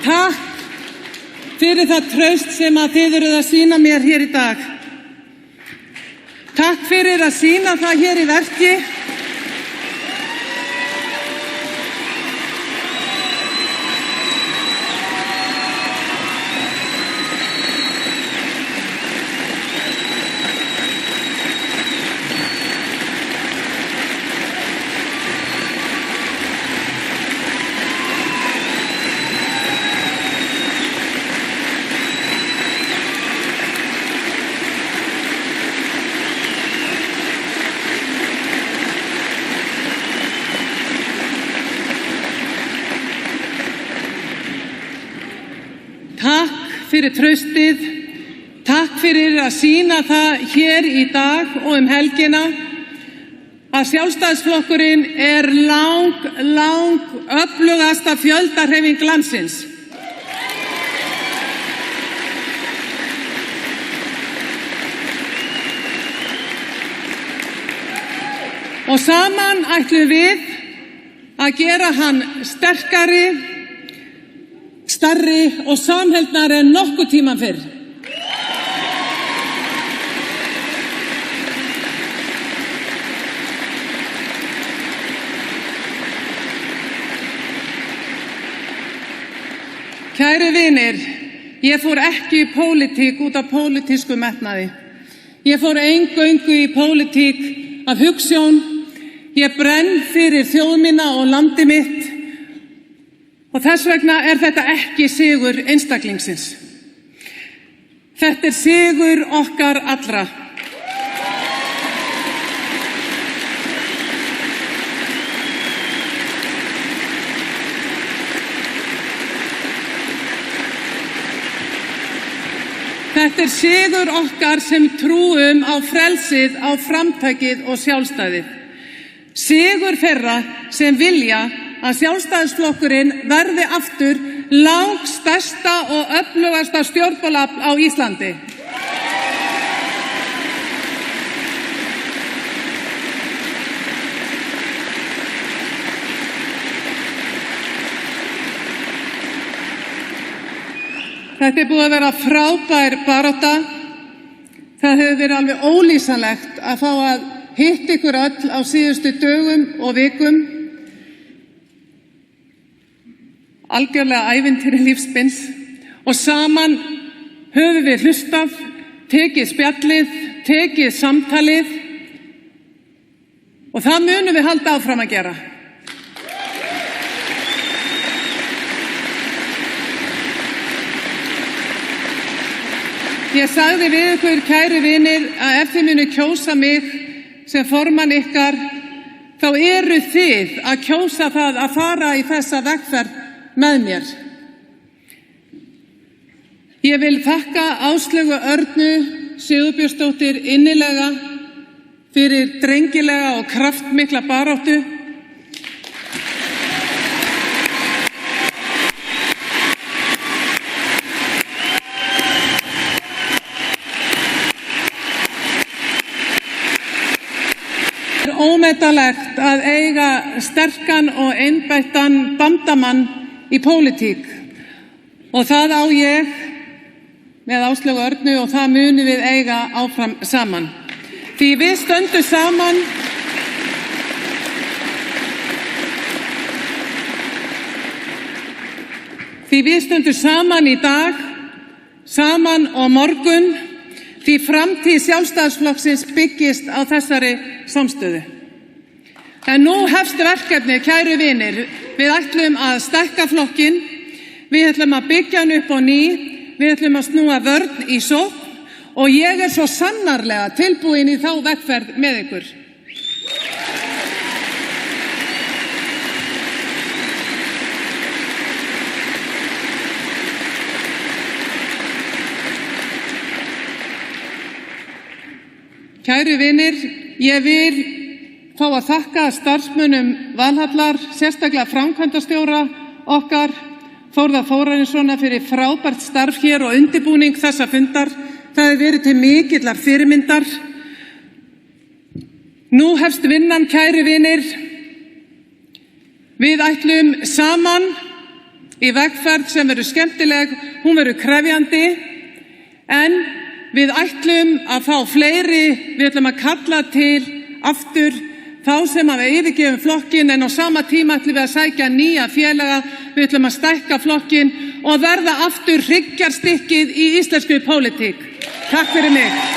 Takk fyrir það traust sem að þið eruð að sýna mér hér í dag. Takk fyrir að sýna það hér í verki. Takk fyrir traustið, takk fyrir að sýna það hér í dag og helgina að Sjálfstæðisflokkurinn er lang öflugasta fjöldahreyfing landsins. Og saman ætlum við að gera hann sterkari, stærri og samheldnari en nokkuð tímann fyrr. Kæru vinir, ég fór ekki í pólitík út af pólitísku metnaði. Ég fór eingöngu í pólitík af hugsjón. Ég brenn fyrir þjóð mína og landi mitt. Og þess vegna er þetta ekki sigur einstaklingsins. Þetta er sigur okkar allra. Þetta er sigur okkar sem trúum á frelsið, á framtakið og sjálfstæðið. Sigur þeirra sem vilja að Sjálfstæðisflokkurinn verði aftur langstærsta og öflugasta stjórnmálafl á Íslandi. Þetta er búið að vera frábær barátta. Það hefur verið alveg ólýsanlegt að fá að hitta ykkur öll á síðustu dögum og vikum. Algjörlega ævintýri lífsbins og saman höfum við hlustað, tekið spjallið, tekið samtalið og það munum við halda áfram að gera. Ég sagði við ykkur, kæru vinir, að ef þið munu kjósa mig sem formann ykkar, þá eru þið að kjósa það að fara í þessa vegferð með mér. Ég vil þakka Áslaugu Örnu Sigurbjörnsdóttur innilega fyrir drengilega og kraftmikla baráttu. Það er ómetanlegt að eiga sterkan og einbeittan bandamann í pólitík og það á ég með Áslaugu Örnu og það munum við eiga áfram saman. Því við stöndum saman í dag, saman og morgun, því framtíð Sjálfstæðisflokksins byggist á þessari samstöðu. En nú hefst verkefnið, kæru vinir. Við ætlum að stækka flokkinn, við ætlum að byggja hann upp á ný, við ætlum að snúa vörn í sókn og ég er svo sannarlega tilbúin í þá vegferð með ykkur. Kæru vinir, ég vil fá að þakka starfsmönnum Valhallar, sérstaklega framkvæmdastjóra okkar, Þórðar Þórarinssonar, fyrir frábært starf hér og undirbúning þessa fundar. Það hefur verið til mikillar fyrirmyndar. Nú hefst vinnan, kæru vinir. Við ætlum saman í vegferð sem verður skemmtileg, hún verður krefjandi, en við ætlum að fá fleiri, við ætlum að kalla til aftur þá sem hafa yfirgefið flokkinn, en á sama tíma ætlum við að sækja nýja félaga, við ætlum að stækka flokkinn og verða aftur hryggjarstykkið í íslenskri pólitík. Takk fyrir mig.